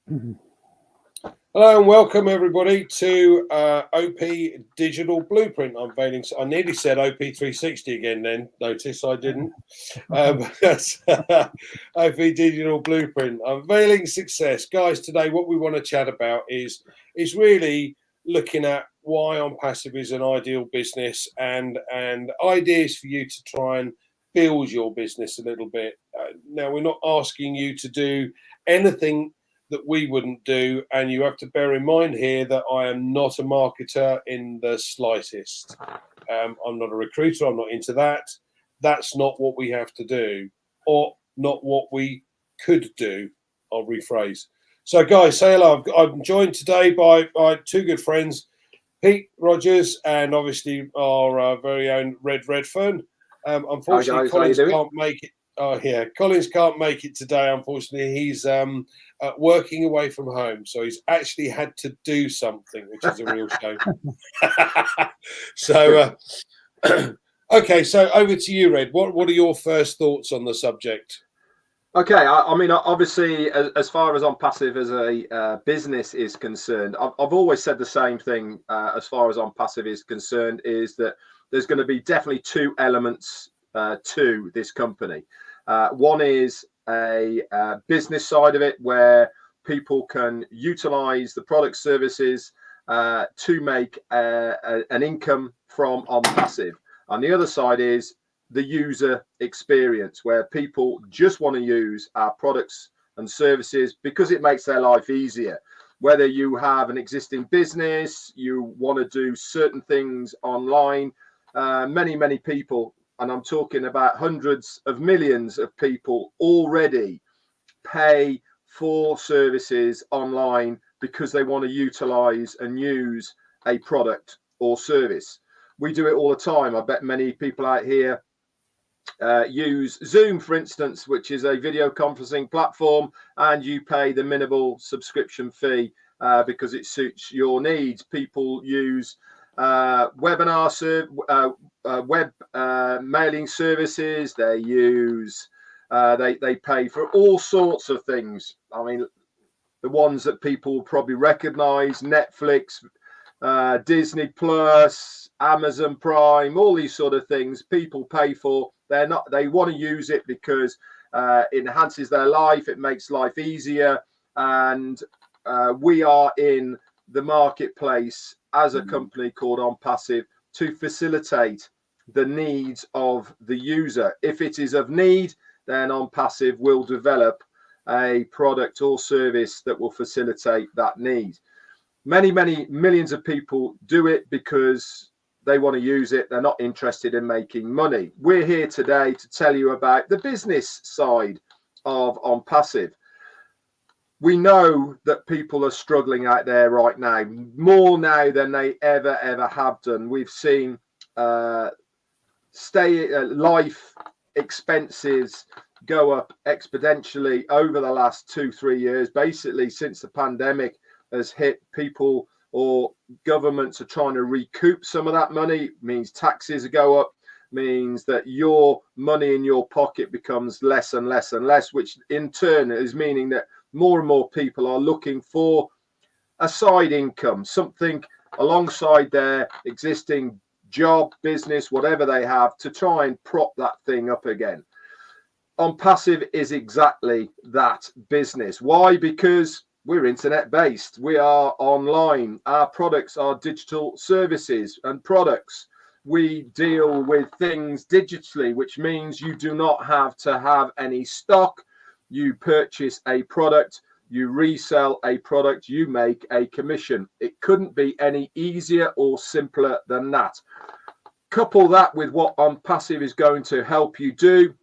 Hello and welcome everybody to OP Digital Blueprint. I nearly said OP 360 again then, notice I didn't. That's OP Digital Blueprint, unveiling success. Guys, today what we want to chat about is really looking at why OnPassive is an ideal business and ideas for you to try and build your business a little bit. Now, we're not asking you to do anything that we wouldn't do, and you have to bear in mind here that I am not a marketer in the slightest. I'm not a recruiter. I'm not into that. That's not what we have to do, or not what we could do. I'll rephrase. So, guys, say hello. I'm joined today by two good friends, Pete Rogers and obviously our very own Red Redfern. Unfortunately, Collins can't make it. Oh yeah, Collins can't make it today. Unfortunately, he's working away from home, so he's actually had to do something, which is a real shame. So, okay, so over to you, Red. What are your first thoughts on the subject? Okay, I mean, obviously, as far as OnPassive as a business is concerned, I've always said the same thing. As far as OnPassive is concerned, is that there's going to be definitely two elements to this company. One is a business side of it, where people can utilize the product services to make an income from OnPassive. On the other side is the user experience, where people just want to use our products and services because it makes their life easier. Whether you have an existing business, you want to do certain things online, many people, and I'm talking about hundreds of millions of people, already pay for services online because they want to utilize and use a product or service. We do it all the time. I bet many people out here use Zoom, for instance, which is a video conferencing platform, and you pay the minimal subscription fee because it suits your needs. People use webinar web mailing services. They use they pay for all sorts of things. I mean, the ones that people will probably recognize: Netflix, Disney Plus, Amazon Prime, all these sort of things people pay for. They want to use it because it enhances their life, it makes life easier, and we are in the marketplace as a company called OnPassive to facilitate the needs of the user. If it is of need, then OnPassive will develop a product or service that will facilitate that need. Many millions of people do it because they want to use it. They're not interested in making money. We're here today to tell you about the business side of OnPassive. We know that people are struggling out there right now, more now than they ever have done. We've seen life expenses go up exponentially over the last 2-3 years, basically since the pandemic has hit. People or governments are trying to recoup some of that money. It means taxes go up, means that your money in your pocket becomes less and less and less, which in turn is meaning that more and more people are looking for a side income, something alongside their existing job, business, whatever they have, to try and prop that thing up again. OnPassive is exactly that business. Why? Because we're internet based. We are online. Our products are digital services and products. We deal with things digitally, which means you do not have to have any stock. You purchase a product, you resell a product, you make a commission. It couldn't be any easier or simpler than that. Couple that with what OnPassive is going to help you do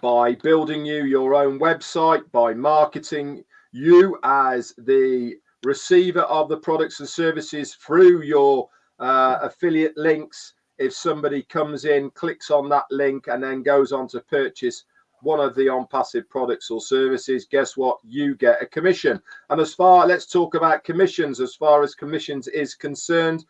by building you your own website, by marketing you as the receiver of the products and services through your affiliate links. If somebody comes in, clicks on that link, and then goes on to purchase one of the OnPassive products or services, guess what? You get a commission. And let's talk about commissions. As far as commissions is concerned,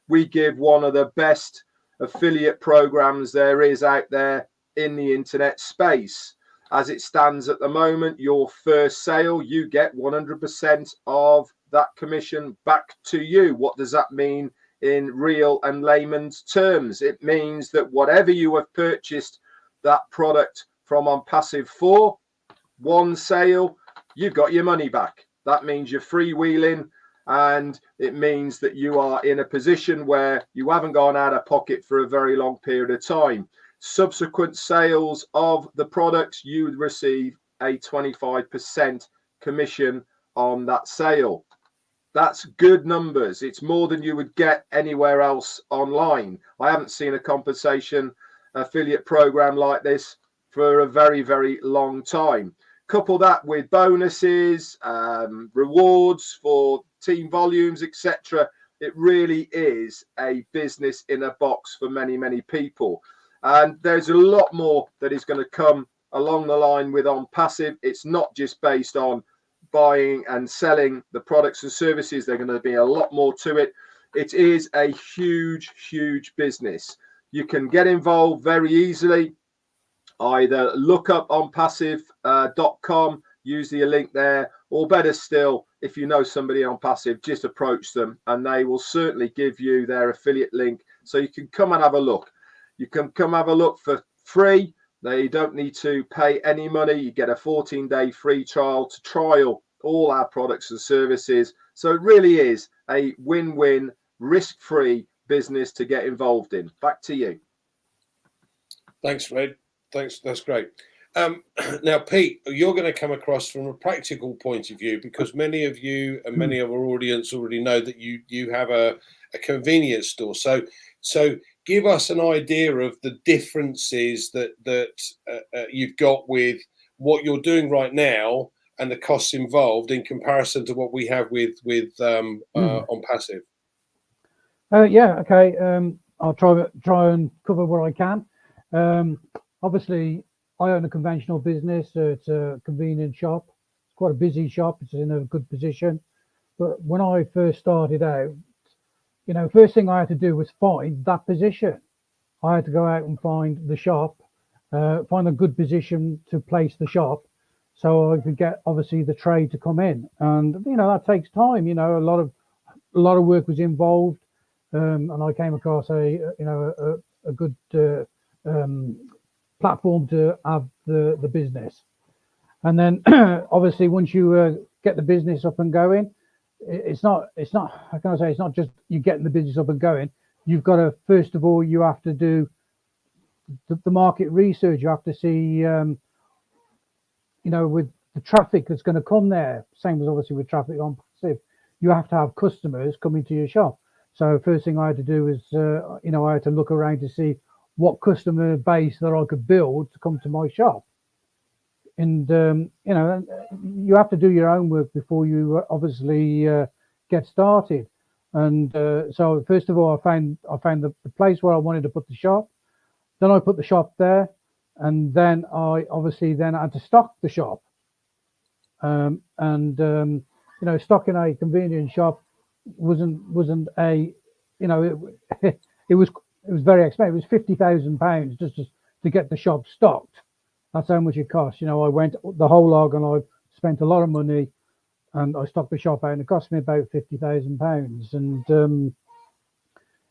we give one of the best affiliate programs there is out there in the internet space. As it stands at the moment, your first sale, you get 100% of that commission back to you. What does that mean in real and layman's terms? It means that whatever you have purchased that product from OnPassive for, one sale, you've got your money back. That means you're freewheeling, and it means that you are in a position where you haven't gone out of pocket for a very long period of time. Subsequent sales of the products, you would receive a 25% commission on that sale. That's good numbers. It's more than you would get anywhere else online. I haven't seen a compensation affiliate program like this for a very, very long time. Couple that with bonuses, rewards for team volumes, etc. It really is a business in a box for many, many people. And there's a lot more that is going to come along the line with OnPassive. It's not just based on buying and selling the products and services. There's going to be a lot more to it. It is a huge, huge business. You can get involved very easily. Either look up onpassive.com, use the link there, or better still, if you know somebody on Passive, just approach them and they will certainly give you their affiliate link so you can come and have a look. You can come have a look for free. They don't need to pay any money. You get a 14-day free trial to trial all our products and services. So it really is a win-win, risk-free business to get involved in. Back to you. Thanks, Fred. Thanks. That's great. Now, Pete, you're going to come across from a practical point of view, because many of you and many of our audience already know that you have a convenience store. So give us an idea of the differences that you've got with what you're doing right now and the costs involved in comparison to what we have with OnPassive. Yeah. Okay. I'll try and cover what I can. Obviously, I own a conventional business. It's a convenience shop. It's quite a busy shop. It's in a good position. But when I first started out, first thing I had to do was find that position. I had to go out and find the shop, find a good position to place the shop, so I could get obviously the trade to come in. And that takes time. A lot of work was involved, and I came across a good platform to have the business. And then obviously once you get the business up and going, it's not how can I say, it's not just you getting the business up and going. You've got to, first of all, you have to do the market research. You have to see with the traffic that's going to come there, same as obviously with traffic on Passive, you have to have customers coming to your shop. So first thing I had to do is I had to look around to see what customer base that I could build to come to my shop. And you have to do your own work before you obviously get started. And so first of all, I found the place where I wanted to put the shop. Then I put the shop there, and then I obviously had to stock the shop. Stocking a convenience shop wasn't a it was very expensive. It was £50,000 just to get the shop stocked. That's how much it cost. I went the whole log and I spent a lot of money, and I stocked the shop out, and it cost me about £50,000. And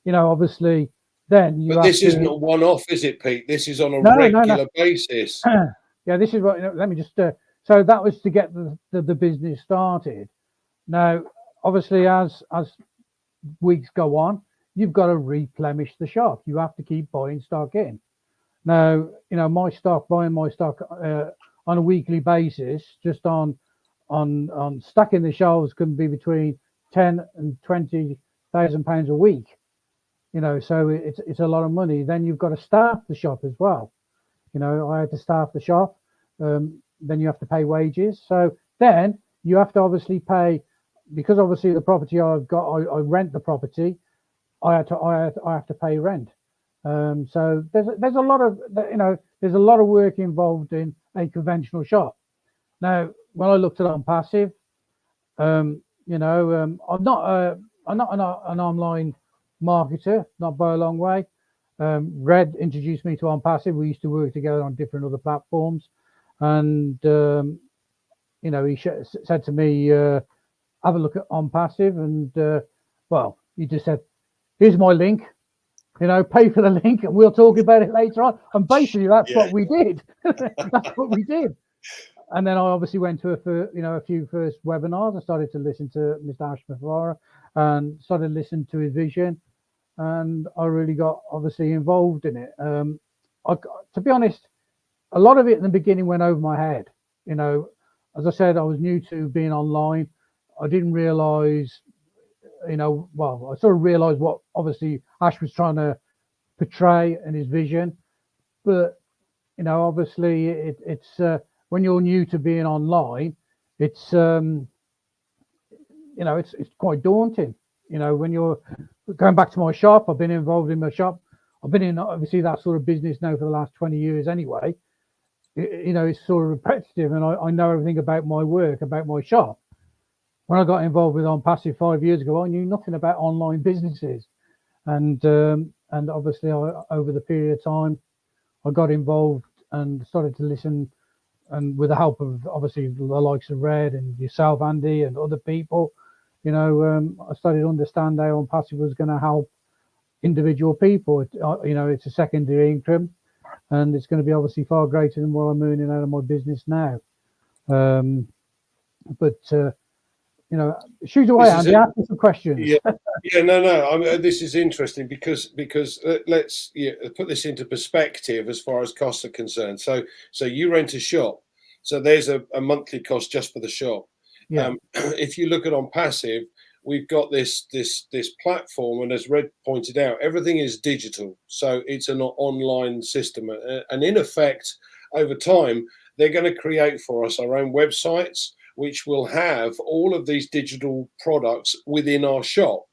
obviously, then you. But this isn't a one-off, is it, Pete? This is on a regular basis. Yeah, this is what. Let me just. So that was to get the business started. Now, obviously, as weeks go on, you've got to replenish the shop. You have to keep buying stock in. Now, buying my stock on a weekly basis, just on stacking the shelves, can be between £10,000 and £20,000 a week. So it's a lot of money. Then you've got to staff the shop as well. I had to staff the shop. Then you have to pay wages. So then you have to obviously pay, because obviously the property I've got, I rent the property. I have to pay rent. So there's a lot of work involved in a conventional shop. Now, when I looked at OnPassive, I'm not an online marketer, not by a long way. Red introduced me to OnPassive. We used to work together on different other platforms, and you know, he said to me, have a look at OnPassive, and well, he just said, here's my link, you know, pay for the link and we'll talk about it later on. And basically that's what we did. That's what we did. And then I obviously went to a few first webinars. I started to listen to Mr. Ashmafara and started listening to his vision, and I really got obviously involved in it. To be honest, a lot of it in the beginning went over my head. You know, as I said, I was new to being online. I didn't realize, you know, well, I sort of realized what obviously Ash was trying to portray in his vision, but you know, obviously it's when you're new to being online, it's you know, it's quite daunting. You know, when you're going back to my shop, I've been involved in my shop. I've been in obviously that sort of business now for the last 20 years anyway. You know, it's sort of repetitive, and I know everything about my work, about my shop. When I got involved with OnPassive 5 years ago, I knew nothing about online businesses, and obviously over the period of time, I got involved and started to listen, and with the help of obviously the likes of Red and yourself, Andy, and other people, you know, I started to understand how OnPassive was going to help individual people. You know, it's a secondary income, and it's going to be obviously far greater than what I'm earning out of my business now. But you know, shoot away, Andy. Ask me some questions. No. I mean, this is interesting because let's put this into perspective as far as costs are concerned. So you rent a shop, so there's a monthly cost just for the shop. If you look at OnPassive, we've got this platform, and as Red pointed out, everything is digital, so it's an online system, and in effect, over time, they're going to create for us our own websites, which will have all of these digital products within our shop.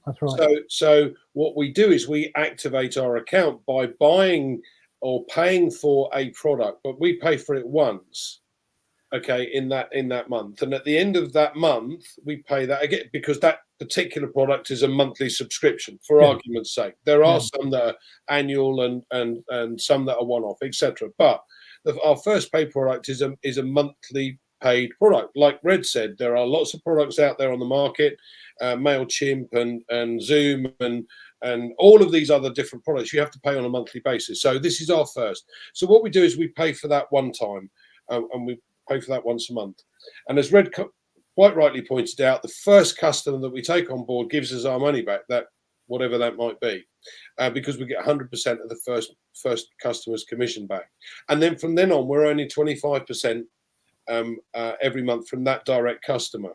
That's right. So what we do is we activate our account by buying or paying for a product, but we pay for it once, okay, in that month, and at the end of that month we pay that again, because that particular product is a monthly subscription, for argument's sake. There are some that are annual and some that are one-off, etc. But our first paid product is a monthly paid product. Like Red said, there are lots of products out there on the market, MailChimp and Zoom and all of these other different products. You have to pay on a monthly basis. So this is our first. So what we do is we pay for that one time, and we pay for that once a month. And as Red quite rightly pointed out, the first customer that we take on board gives us our money back, that whatever that might be, because we get 100% of the first customer's commission back. And then from then on, we're earning 25% every month from that direct customer.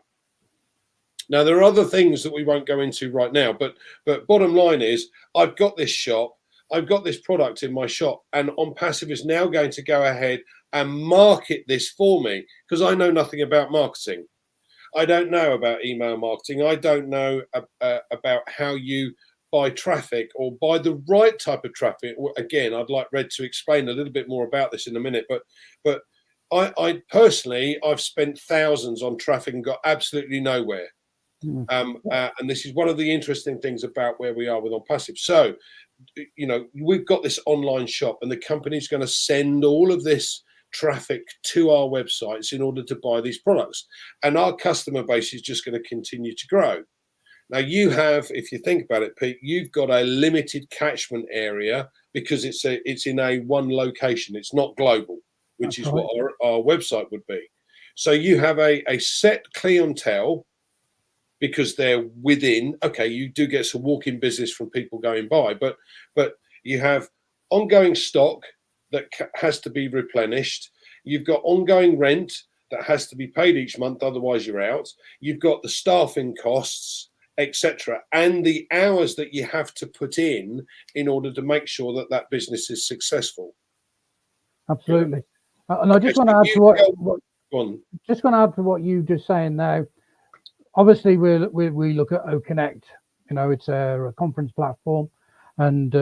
Now, there are other things that we won't go into right now, but bottom line is, I've got this shop, I've got this product in my shop, and OnPassive is now going to go ahead and market this for me, because I know nothing about marketing. I don't know about email marketing. I don't know about how you buy traffic or buy the right type of traffic. Again, I'd like Red to explain a little bit more about this in a minute, but I personally, I've spent thousands on traffic and got absolutely nowhere. And this is one of the interesting things about where we are with OnPassive. So, you know, we've got this online shop, and the company's going to send all of this traffic to our websites in order to buy these products, and our customer base is just going to continue to grow. Now, you have, if you think about it, Pete, you've got a limited catchment area because it's in a one location. It's not global, which is what our website would be. So you have a set clientele because they're within. Okay, you do get some walk-in business from people going by, but you have ongoing stock that has to be replenished. You've got ongoing rent that has to be paid each month, otherwise you're out. You've got the staffing costs, etc., and the hours that you have to put in order to make sure that that business is successful. Absolutely. And I just want to add to what you just saying now. Obviously, we look at OCONNECT. You know, it's a conference platform, and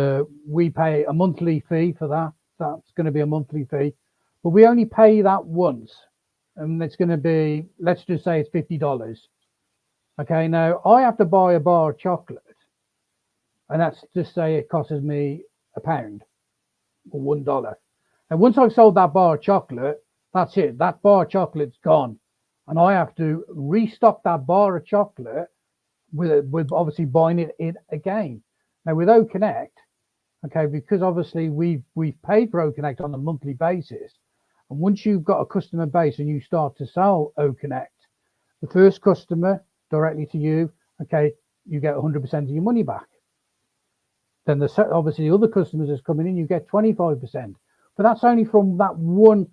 we pay a monthly fee for that. That's going to be a monthly fee, but we only pay that once, and it's going to be, let's just say it's $50. Okay, now I have to buy a bar of chocolate, and that's just say it costs me £1 or $1. And once I've sold that bar of chocolate, That's it. That bar of chocolate's gone. And I have to restock that bar of chocolate with obviously buying it in again. Now with OCONNECT, okay, because obviously we've paid for OCONNECT on a monthly basis. And once you've got a customer base and you start to sell OCONNECT, the first customer directly to you, okay, you get 100% of your money back. Then obviously the other customers that's coming in, you get 25%. But that's only from that one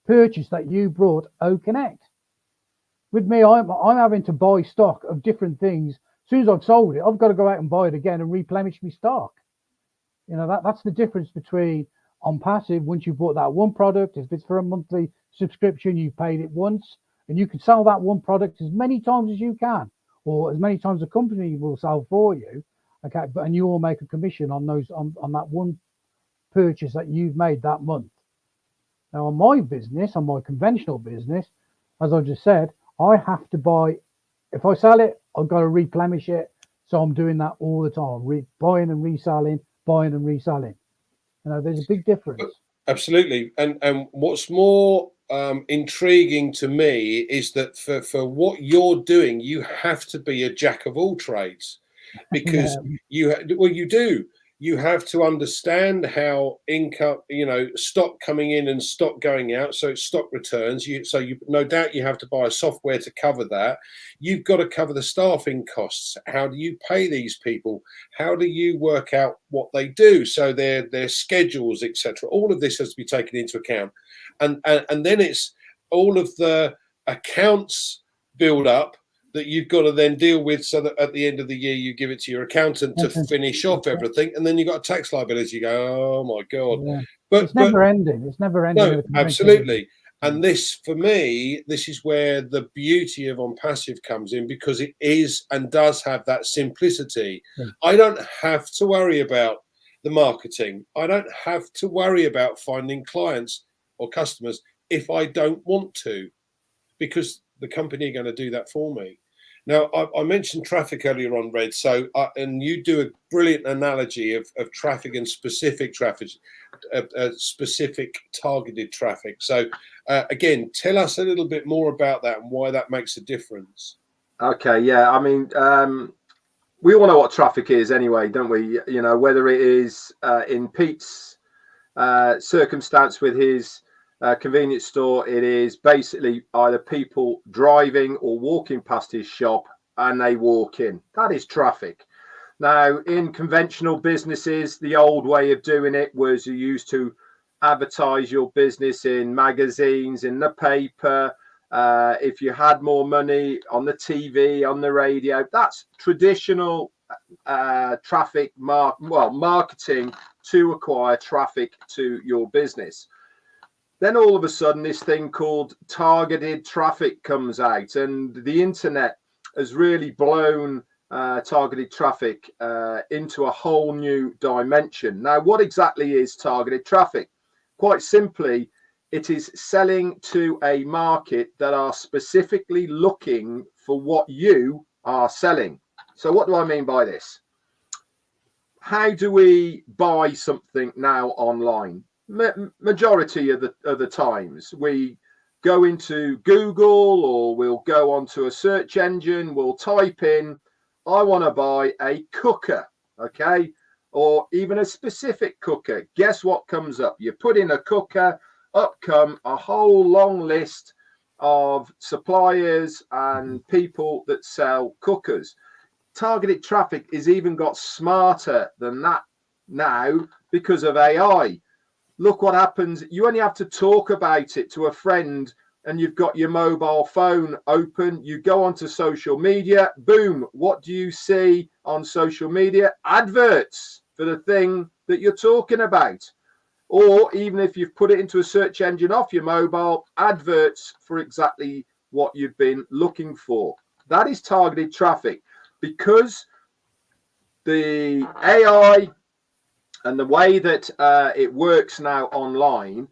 purchase that you brought OCONNECT. With me, I'm having to buy stock of different things. As soon as I've sold it, I've got to go out and buy it again and replenish my stock. You know, that's the difference between OnPassive. Once you bought that one product, if it's for a monthly subscription, you paid it once, and you can sell that one product as many times as you can, or as many times the company will sell for you. Okay, and you will make a commission on those on that one purchase that you've made that month. Now, on my business, on my conventional business, as I just said, I have to buy. If I sell it, I've got to replenish it. So I'm doing that all the time, buying and reselling, buying and reselling. You know, there's a big difference. Absolutely. And what's more intriguing to me is that for what you're doing, you have to be a jack of all trades, because you do. You have to understand how income, stock coming in and stock going out. So it's stock returns. So no doubt you have to buy a software to cover that. You've got to cover the staffing costs. How do you pay these people? How do you work out what they do? So their schedules, etc. All of this has to be taken into account. And then it's all of the accounts build up that you've got to then deal with, so that at the end of the year you give it to your accountant to finish off everything, and then you've got a tax liability. You go, oh my god! Yeah. But it's never ending. It's never ending. No, absolutely. And this, for me, this is where the beauty of OnPassive comes in, because it is and does have that simplicity. Yeah. I don't have to worry about the marketing. I don't have to worry about finding clients or customers if I don't want to, because the company are going to do that for me. Now, I mentioned traffic earlier on, Red. So, and you do a brilliant analogy of traffic and specific traffic, specific targeted traffic. So, again, tell us a little bit more about that and why that makes a difference. Okay, yeah. I mean, we all know what traffic is anyway, don't we? You know, whether it is in Pete's circumstance with his convenience store, it is basically either people driving or walking past his shop and they walk in. That is traffic. Now, in conventional businesses, the old way of doing it was you used to advertise your business in magazines, in the paper. If you had more money, on the TV, on the radio. That's traditional traffic marketing to acquire traffic to your business. Then all of a sudden, this thing called targeted traffic comes out, and the internet has really blown targeted traffic into a whole new dimension. Now, what exactly is targeted traffic? Quite simply, it is selling to a market that are specifically looking for what you are selling. So what do I mean by this? How do we buy something now online? Majority of the times we go into Google, or we'll go onto a search engine, we'll type in, I want to buy a cooker, okay, or even a specific cooker. Guess what comes up? You put in a cooker, up come a whole long list of suppliers and people that sell cookers. Targeted traffic is even got smarter than that now because of AI. Look what happens. You only have to talk about it to a friend and you've got your mobile phone open. You go onto social media, boom. What do you see on social media? Adverts for the thing that you're talking about. Or even if you've put it into a search engine off your mobile, adverts for exactly what you've been looking for. That is targeted traffic, because the AI and the way that it works now online,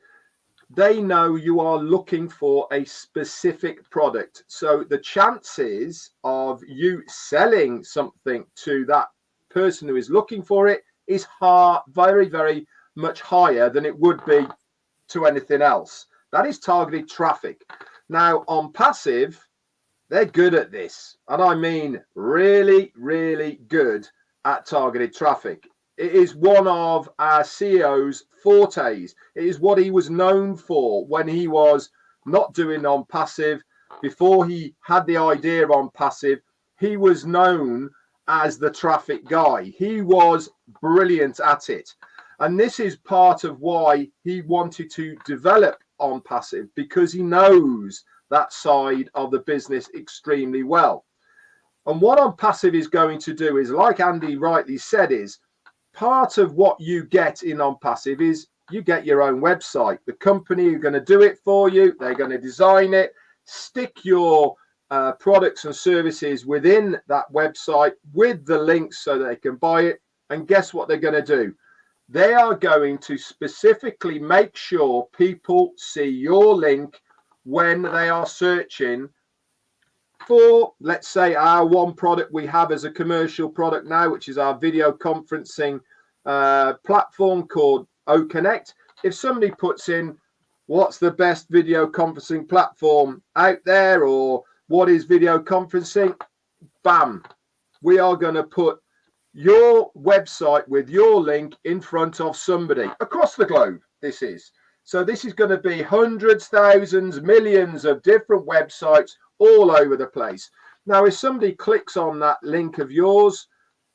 they know you are looking for a specific product. So the chances of you selling something to that person who is looking for it is very, very much higher than it would be to anything else. That is targeted traffic. Now, OnPassive, they're good at this. And I mean really, really good at targeted traffic. It is one of our CEO's fortes. It is what he was known for when he was not doing OnPassive. Before he had the idea of OnPassive, he was known as the traffic guy. He was brilliant at it. And this is part of why he wanted to develop OnPassive, because he knows that side of the business extremely well. And what OnPassive is going to do is, like Andy rightly said, is part of what you get in OnPassive is you get your own website. The company are going to do it for you. They're going to design it, stick your products and services within that website with the links so they can buy it. And guess what they're going to do? They are going to specifically make sure people see your link when they are searching for, let's say, our one product we have as a commercial product now, which is our video conferencing platform called OCONNECT. If somebody puts in what's the best video conferencing platform out there, or what is video conferencing, bam, we are going to put your website with your link in front of somebody across the globe. This is going to be hundreds, thousands, millions of different websites all over the place. Now, if somebody clicks on that link of yours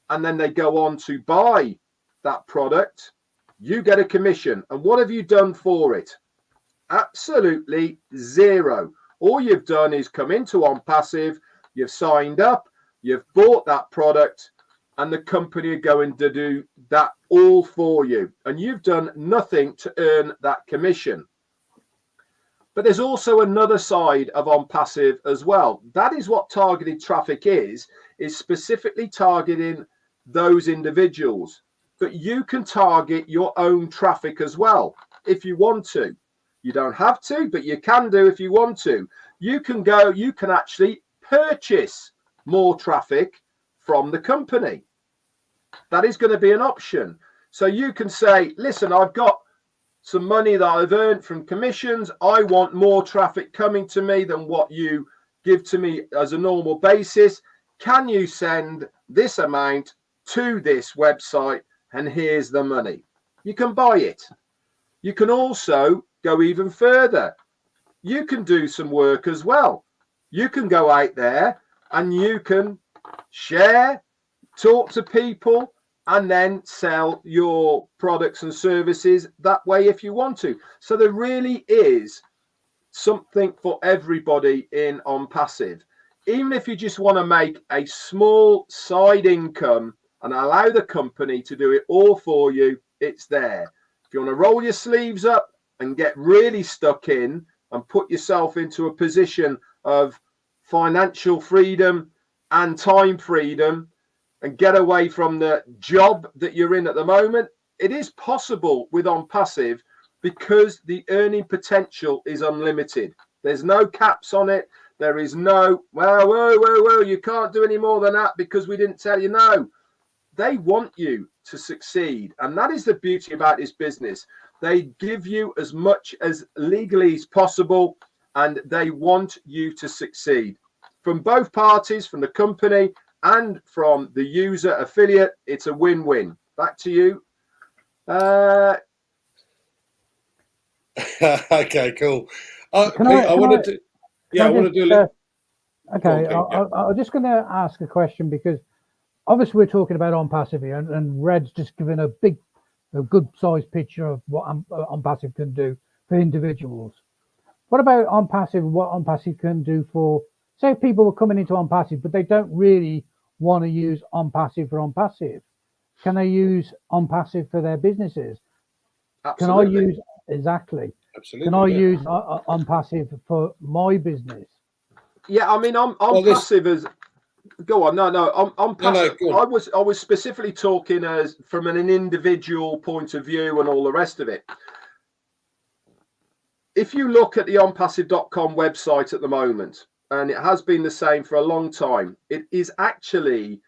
and then they go on to buy that product, you get a commission. And what have you done for it? Absolutely zero. All you've done is come into OnPassive, you've signed up, you've bought that product, and the company are going to do that all for you. And you've done nothing to earn that commission. But there's also another side of OnPassive as well. That is what targeted traffic is specifically targeting those individuals. But you can target your own traffic as well if you want to. You don't have to, but you can do if you want to. You can actually purchase more traffic from the company. That is going to be an option. So you can say, listen, I've got some money that I've earned from commissions. I want more traffic coming to me than what you give to me as a normal basis. Can you send this amount to this website? And here's the money. You can buy it. You can also go even further. You can do some work as well. You can go out there and you can share, talk to people, and then sell your products and services that way if you want to. So there really is something for everybody in OnPassive. Even if you just want to make a small side income and allow the company to do it all for you, it's there. If you want to roll your sleeves up and get really stuck in and put yourself into a position of financial freedom and time freedom and get away from the job that you're in at the moment, it is possible with OnPassive because the earning potential is unlimited. There's no caps on it. There is no, well, whoa, you can't do any more than that because we didn't tell you. No, they want you to succeed. And that is the beauty about this business. They give you as much as legally as possible, and they want you to succeed. From both parties, from the company and from the user affiliate, it's a win-win. Back to you. Okay, cool. I want to do. Okay, I'm just going to ask a question because obviously we're talking about OnPassive here, and Red's just given a good sized picture of what OnPassive can do for individuals. What about OnPassive? What OnPassive can do for, say, people were coming into OnPassive, but they don't really want to use OnPassive for OnPassive. Can they use OnPassive for their businesses? Absolutely. Can I use exactly? Absolutely. Can I use OnPassive for my business? Yeah, I mean, OnPassive is. Go on. No. OnPassive. No, I was specifically talking as from an individual point of view and all the rest of it. If you look at the OnPassive.com website at the moment, and it has been the same for a long time, it is actually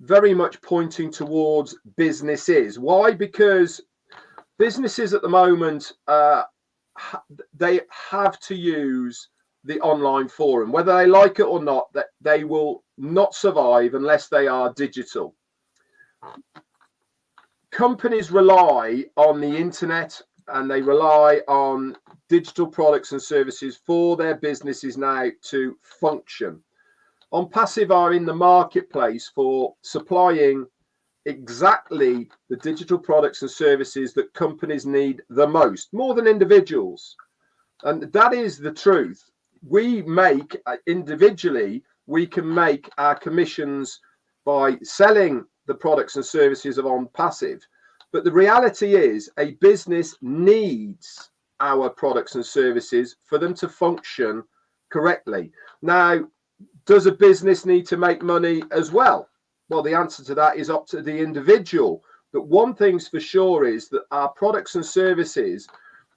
very much pointing towards businesses. Why? Because businesses at the moment they have to use the online forum, whether they like it or not. That they will not survive unless they are digital. Companies rely on the internet and they rely on digital products and services for their businesses now to function. OnPassive are in the marketplace for supplying exactly the digital products and services that companies need the most, more than individuals. And that is the truth. We make individually, we can make our commissions by selling the products and services of OnPassive. But the reality is a business needs our products and services for them to function correctly. Now, does a business need to make money as well? Well, the answer to that is up to the individual. But one thing's for sure is that our products and services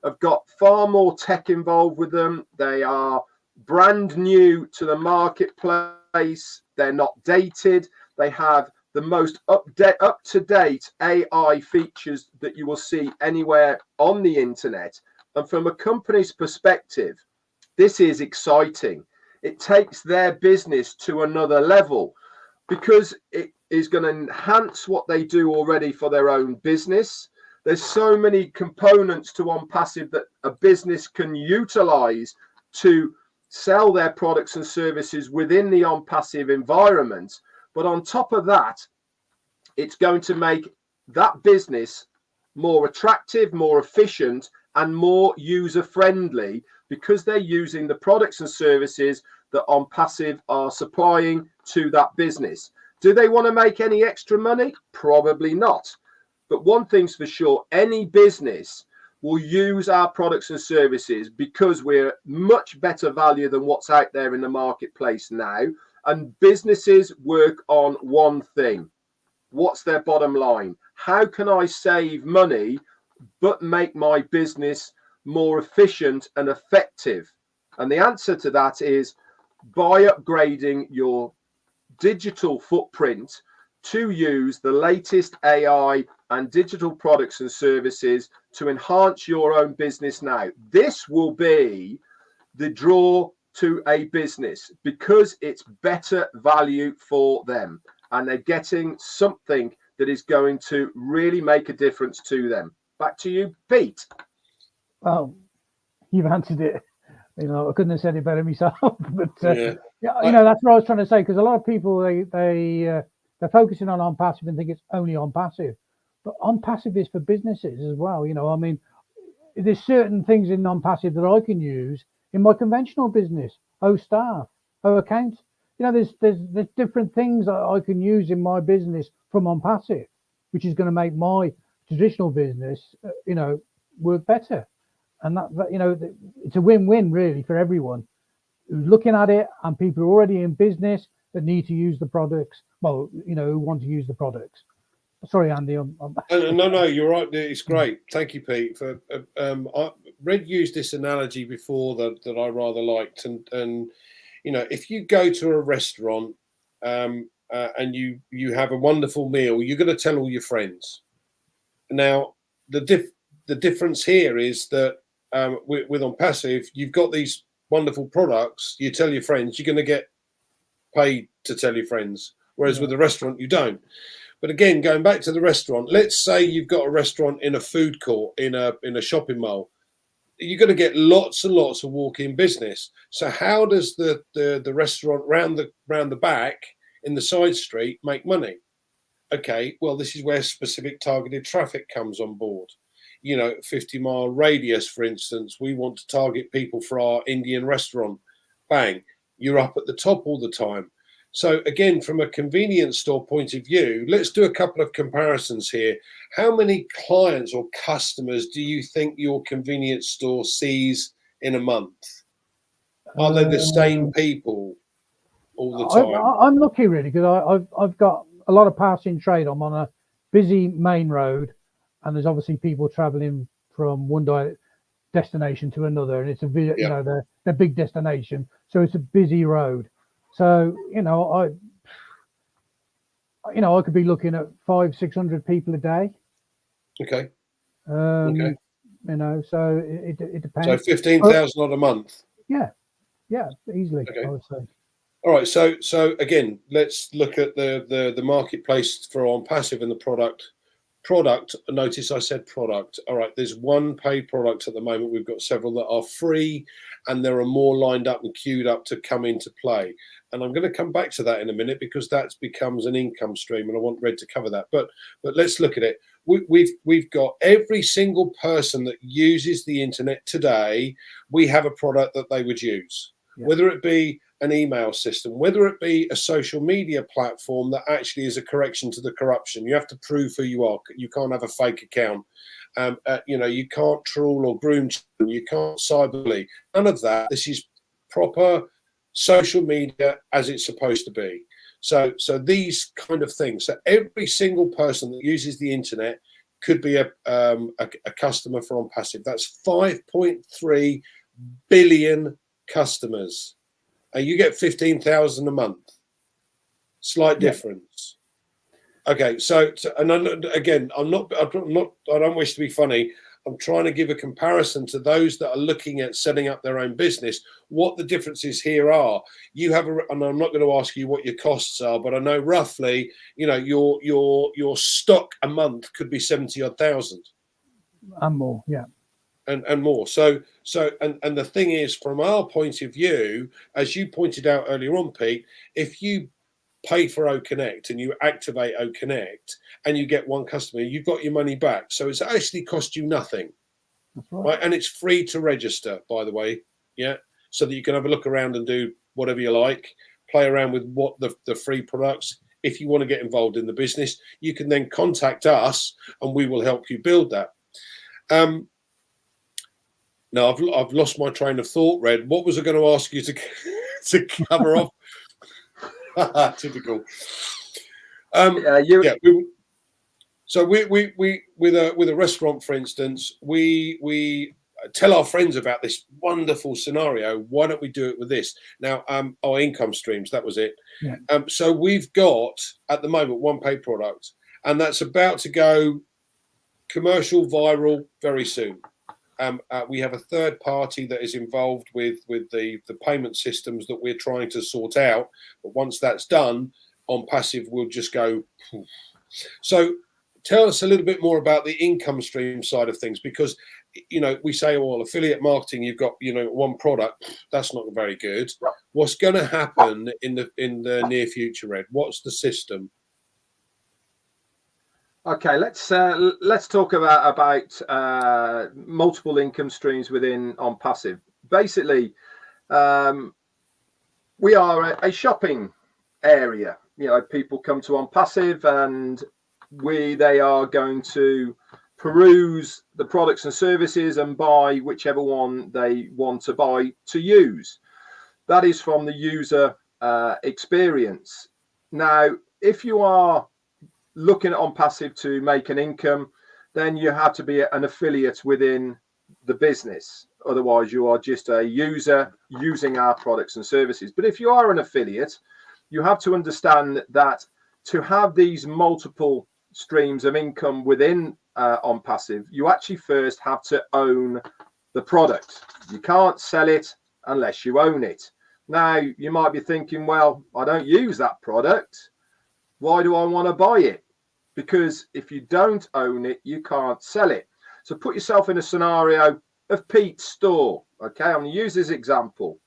have got far more tech involved with them. They are brand new to the marketplace. They're not dated. They have the most up-to-date AI features that you will see anywhere on the internet. And from a company's perspective, this is exciting. It takes their business to another level because it is going to enhance what they do already for their own business. There's so many components to OnPassive that a business can utilize to sell their products and services within the OnPassive environment. But on top of that, it's going to make that business more attractive, more efficient, and more user-friendly because they're using the products and services that OnPassive are supplying to that business. Do they want to make any extra money? Probably not. But one thing's for sure, any business will use our products and services because we're much better value than what's out there in the marketplace now. And businesses work on one thing. What's their bottom line? How can I save money but make my business more efficient and effective? And the answer to that is by upgrading your digital footprint to use the latest AI and digital products and services to enhance your own business now. This will be the draw to a business because it's better value for them and they're getting something that is going to really make a difference to them. Back to you, Pete. Well, you've answered it. You know, I couldn't have said it better myself. But Yeah, you know, that's what I was trying to say, because a lot of people they're focusing on OnPassive and think it's only OnPassive, but OnPassive is for businesses as well. You know, I mean, there's certain things in OnPassive that I can use in my conventional business, staff, accounts. You know, there's different things that I can use in my business from OnPassive, which is going to make my traditional business, you know, work better. And that, you know, it's a win-win really for everyone who's looking at it, and people who are already in business that need to use the products. Well, you know, who want to use the products. Sorry, Andy. No, you're right. It's great. Thank you, Pete. For Red used this analogy before that I rather liked, and you know, if you go to a restaurant and you have a wonderful meal, you're going to tell all your friends. Now, the difference here is that with OnPassive, you've got these wonderful products. You tell your friends, you're going to get paid to tell your friends. Whereas with the restaurant, you don't. But again, going back to the restaurant, let's say you've got a restaurant in a food court, in a shopping mall. You're going to get lots and lots of walk-in business. So how does the restaurant round the back in the side street make money? Okay, well, this is where specific targeted traffic comes on board. You know, 50-mile radius, for instance, we want to target people for our Indian restaurant. Bang, you're up at the top all the time. So again, from a convenience store point of view, let's do a couple of comparisons here. How many clients or customers do you think your convenience store sees in a month? Are they the same people all the time? I'm lucky really, because I've got a lot of passing trade. I'm on a busy main road, and there's obviously people traveling from one destination to another, and it's you know, the big destination, so it's a busy road. So you know, I could be looking at 500-600 people a day. Okay. Okay. you know, so it depends. So 15,000 odd a month. Yeah, easily, Okay. I would say. All right, so again, let's look at the marketplace for OnPassive and the product. Notice I said product. All right, there's one paid product at the moment. We've got several that are free, and there are more lined up and queued up to come into play. And I'm going to come back to that in a minute because that becomes an income stream, and I want Red to cover that. But let's look at it. We've got every single person that uses the internet today. We have a product that they would use, whether it be an email system, whether it be a social media platform that actually is a correction to the corruption. You have to prove who you are. You can't have a fake account. You know, you can't troll or groom. You can't cyberbully. None of that. This is proper social media as it's supposed to be. So these kind of things. So every single person that uses the internet could be a customer for OnPassive. That's 5.3 billion customers. And you get 15,000 a month. Slight difference. Okay, so and again, I don't wish to be funny. I'm trying to give a comparison to those that are looking at setting up their own business. What the differences here are. You have, and I'm not going to ask you what your costs are, but I know roughly, you know, your stock a month could be 70-odd thousand And more, yeah. And more. So the thing is, from our point of view, as you pointed out earlier on, Pete, if you pay for OCONNECT and you activate OCONNECT and you get one customer, you've got your money back. So it's actually cost you nothing. That's right. And it's free to register, by the way. Yeah. So that you can have a look around and do whatever you like, play around with what the free products. If you want to get involved in the business, you can then contact us and we will help you build that. Now I've lost my train of thought, Red. What was I going to ask you to cover off? Typical. So we with a restaurant, for instance, we tell our friends about this wonderful scenario. Why don't we do it with this? Now, our income streams, that was it. Yeah. So we've got at the moment one paid product, and that's about to go commercial viral very soon. We have a third party that is involved with the payment systems that we're trying to sort out. But once that's done, OnPassive will just go. So tell us a little bit more about the income stream side of things, because, you know, we say, well, affiliate marketing, you've got, you know, one product. That's not very good. What's going to happen in the near future, Red? What's the system? Okay, let's talk about multiple income streams within OnPassive. Basically, we are a shopping area. You know, people come to OnPassive and they are going to peruse the products and services and buy whichever one they want to buy to use. That is from the user experience. Now, if you are looking at OnPassive to make an income, then you have to be an affiliate within the business. Otherwise, you are just a user using our products and services. But if you are an affiliate, you have to understand that to have these multiple streams of income within OnPassive, you actually first have to own the product. You can't sell it unless you own it. Now, you might be thinking, well, I don't use that product. Why do I want to buy it? Because if you don't own it, you can't sell it. So put yourself in a scenario of Pete's store. Okay, I'm going to use this example.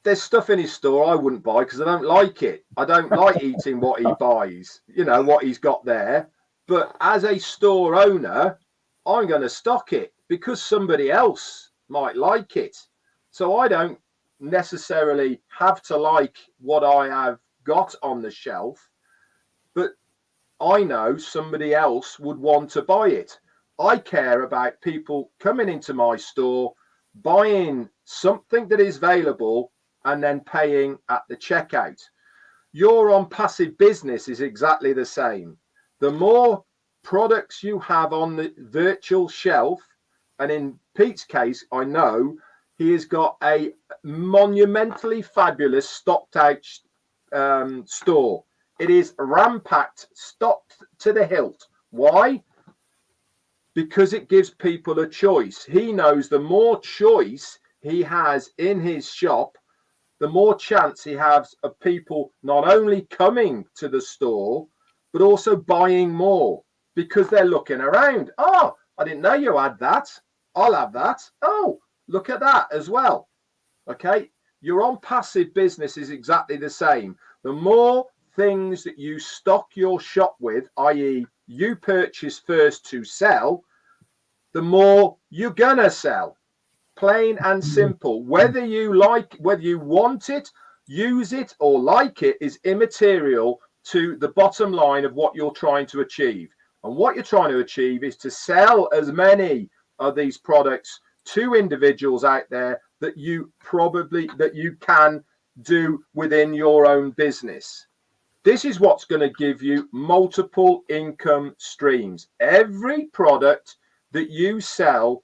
There's stuff in his store I wouldn't buy because I don't like it. I don't like eating what he buys, you know, what he's got there. But as a store owner, I'm going to stock it because somebody else might like it. So I don't necessarily have to like what I have got on the shelf, but I know somebody else would want to buy it. I care about people coming into my store, buying something that is available and then paying at the checkout. Your OnPassive business is exactly the same. The more products you have on the virtual shelf, and in Pete's case, I know he has got a monumentally fabulous stocked out store. It is rampacked, stocked to the hilt. Why? because it gives people a choice. He knows the more choice he has in his shop, the more chance he has of people not only coming to the store, but also buying more because they're looking around. Oh, I didn't know you had that. I'll have that. Oh, look at that as well. Okay. Your OnPassive business is exactly the same. The more things that you stock your shop with, i.e. you purchase first to sell, the more you're gonna sell. Plain and simple. Whether you want it, use it, or like it is immaterial to the bottom line of what you're trying to achieve. And what you're trying to achieve is to sell as many of these products to individuals out there that you can do within your own business. This is what's going to give you multiple income streams. Every product that you sell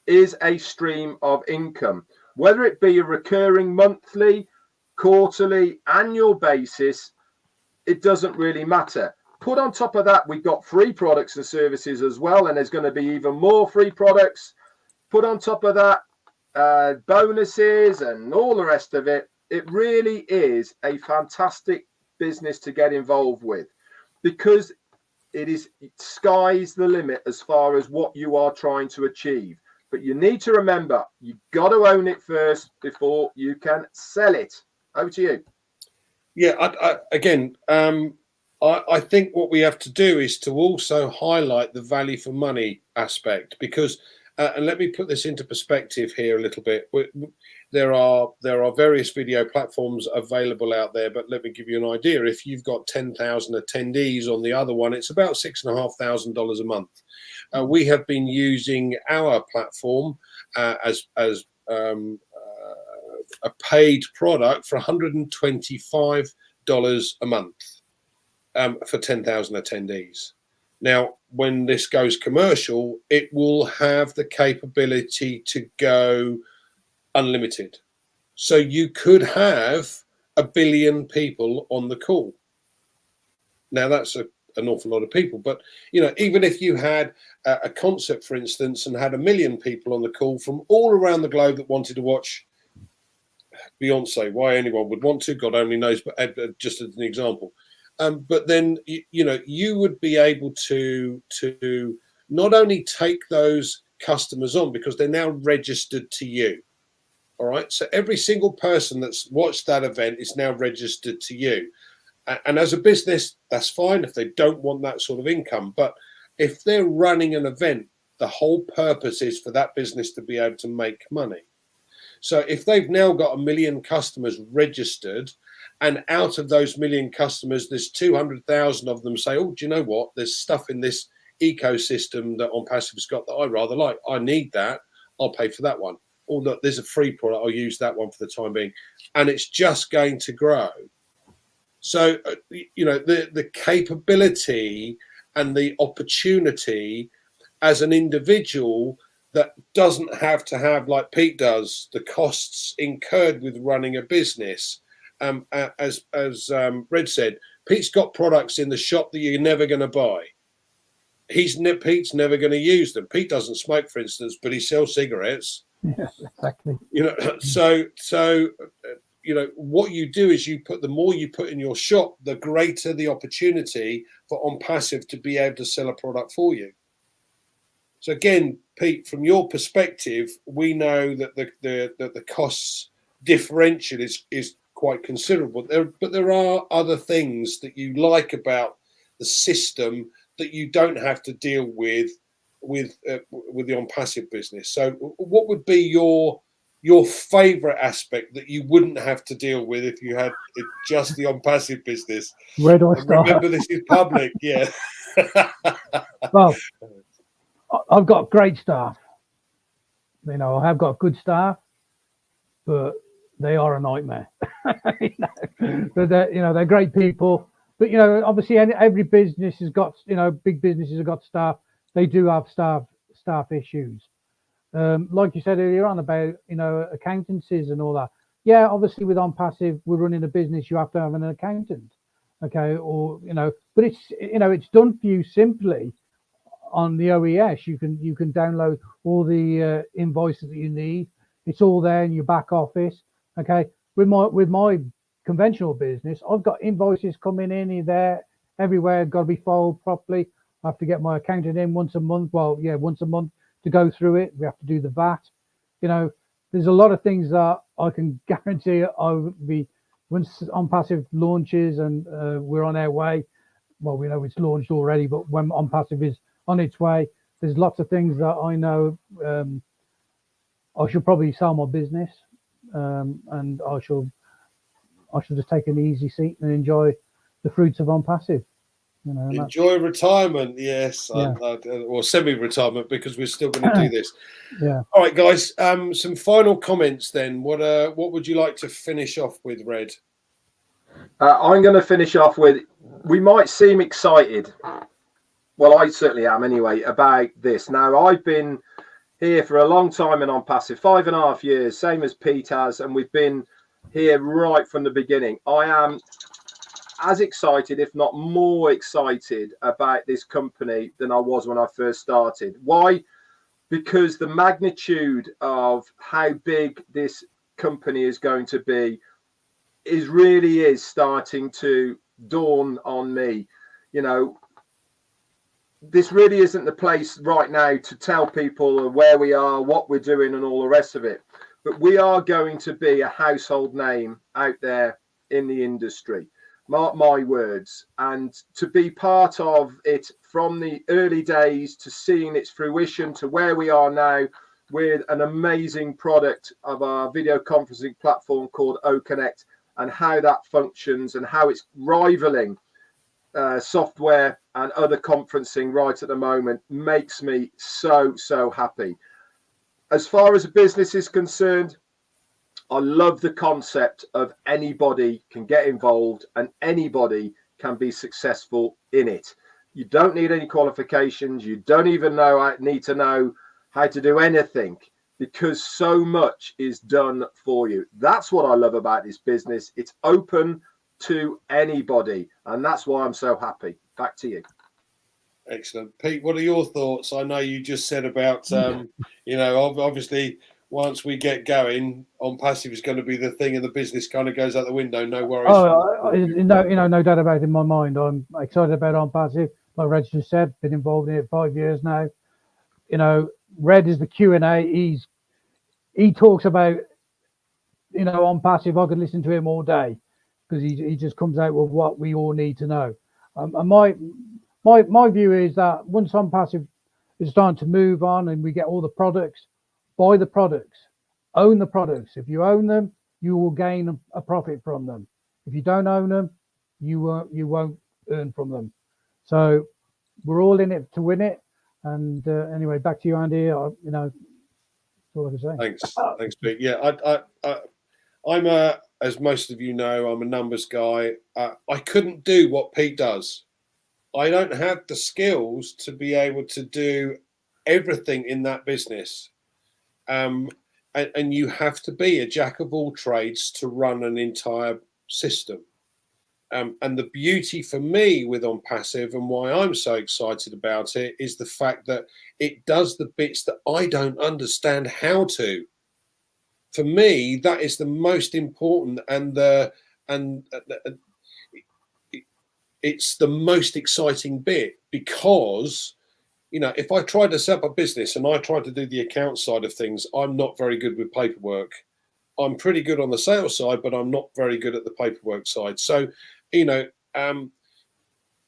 is a stream of income, whether it be a recurring monthly, quarterly, annual basis. It doesn't really matter. Put on top of that, we've got free products and services as well, and there's going to be even more free products. Put on top of that, bonuses and all the rest of it. It really is a fantastic business to get involved with, because sky's the limit as far as what you are trying to achieve. But you need to remember, you've got to own it first before you can sell it. Over to you. Yeah, I think what we have to do is to also highlight the value for money aspect, because and let me put this into perspective here a little bit. There are various video platforms available out there, but let me give you an idea. If you've got 10,000 attendees on the other one, it's about $6,500 a month. We have been using our platform as a paid product for $125 a month for 10,000 attendees. Now, when this goes commercial, it will have the capability to go unlimited. So you could have 1 billion people on the call. Now, that's an awful lot of people, but even if you had a concert, for instance, and had 1 million people on the call from all around the globe that wanted to watch Beyonce, why anyone would want to, God only knows, but just as an example. But then, you would be able to not only take those customers on, because they're now registered to you. All right. So every single person that's watched that event is now registered to you. And as a business, that's fine if they don't want that sort of income. But if they're running an event, the whole purpose is for that business to be able to make money. So if they've now got 1 million customers registered, and out of those 1 million customers, there's 200,000 of them say, oh, do you know what? There's stuff in this ecosystem that OnPassive's got that I rather like. I need that. I'll pay for that one. Or look, there's a free product. I'll use that one for the time being. And it's just going to grow. So, the capability and the opportunity as an individual that doesn't have to have, like Pete does, the costs incurred with running a business. As Red said, Pete's got products in the shop that you're never going to buy. Pete's never going to use them. Pete doesn't smoke, for instance, but he sells cigarettes. Yeah, exactly. So what you do is the more you put in your shop, the greater the opportunity for OnPassive to be able to sell a product for you. So again, Pete, from your perspective, we know that the costs differential is quite considerable. But there are other things that you like about the system that you don't have to deal with the OnPassive business. So what would be your favorite aspect that you wouldn't have to deal with if you had just the OnPassive business? Where do I start? Remember, this is public. Yeah. Well, I've got great staff. I have got good staff, but they are a nightmare. But they're great people. But obviously every business has got, big businesses have got staff. They do have staff issues. Like you said earlier on about accountancies and all that. Yeah, obviously with OnPassive, we're running a business. You have to have an accountant, okay? Or but it's it's done for you simply on the OES, you can download all the invoices that you need. It's all there in your back office. Okay, with my conventional business, I've got invoices coming in there everywhere. Got to be filed properly. I have to get my accountant in once a month. Well, yeah, once a month to go through it. We have to do the VAT. You know, there's a lot of things that I can guarantee I will be once OnPassive launches and we're on our way. Well, we know it's launched already, but when OnPassive is on its way, there's lots of things that I know I should probably sell my business, and I shall just take an easy seat and enjoy the fruits of OnPassive. You know, enjoy retirement, yes, yeah. Or semi-retirement, because we're still going to do this. Yeah. All right, guys. Some final comments then. What would you like to finish off with, Red? I'm going to finish off with, we might seem excited. Well, I certainly am anyway, about this. Now, I've been here for a long time in OnPassive, 5.5 years, same as Pete has, and we've been here right from the beginning. I am as excited, if not more excited, about this company than I was when I first started. Why? Because the magnitude of how big this company is going to be really is starting to dawn on me. You know, this really isn't the place right now to tell people where we are, what we're doing, and all the rest of it. But we are going to be a household name out there in the industry. Mark my words. And to be part of it from the early days to seeing its fruition to where we are now with an amazing product of our video conferencing platform called OCONNECT, and how that functions and how it's rivaling software and other conferencing right at the moment, makes me so happy. As far as a business is concerned, I love the concept of anybody can get involved and anybody can be successful in it. You don't need any qualifications. You don't even need to know how to do anything, because so much is done for you. That's what I love about this business. It's open to anybody, and that's why I'm so happy. Back to you. Excellent. Pete, what are your thoughts? I know you just said about, you know, obviously once we get going, OnPassive is going to be the thing and the business kind of goes out the window. No worries. No doubt about it in my mind. I'm excited about OnPassive. Like Red just said, been involved in it 5 years now. You know, Red is the Q&A. He talks about, you know, OnPassive. I could listen to him all day because he just comes out with what we all need to know. And my view is that once OnPassive is starting to move on and we get all the products, buy the products, own the products. If you own them, you will gain a profit from them. If you don't own them, you won't earn from them. So we're all in it to win it. And anyway, back to you, Andy. You know, that's all I can say. Thanks, Pete. Yeah, I'm as most of you know, I'm a numbers guy. I couldn't do what Pete does. I don't have the skills to be able to do everything in that business. And you have to be a jack of all trades to run an entire system. And the beauty for me with OnPassive and why I'm so excited about it is the fact that it does the bits that I don't understand how to. For me, that is the most important, and it's the most exciting bit, because, you know, if I tried to set up a business and I tried to do the account side of things, I'm not very good with paperwork. I'm pretty good on the sales side, but I'm not very good at the paperwork side. So, you know,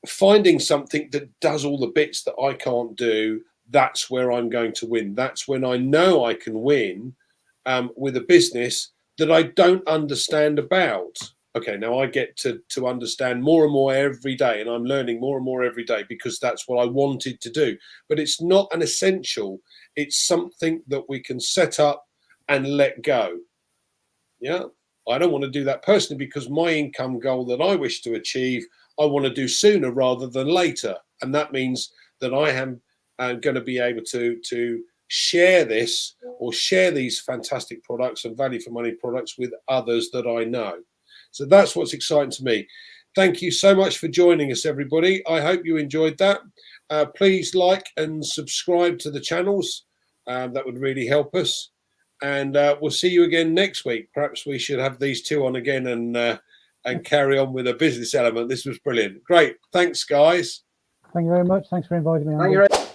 finding something that does all the bits that I can't do, that's where I'm going to win. That's when I know I can win with a business that I don't understand about. Okay, now I get to understand more and more every day, and I'm learning more and more every day because that's what I wanted to do. But it's not an essential. It's something that we can set up and let go. Yeah, I don't want to do that personally because my income goal that I wish to achieve, I want to do sooner rather than later. And that means that I am going to be able to share this or share these fantastic products and value for money products with others that I know. So that's what's exciting to me. Thank you so much for joining us, everybody. I hope you enjoyed that. please like and subscribe to the channels. That would really help us. And we'll see you again next week. Perhaps we should have these two on again and carry on with a business element. This was brilliant. Great. Thanks, guys. Thank you very much. Thanks for inviting me on. Thank you.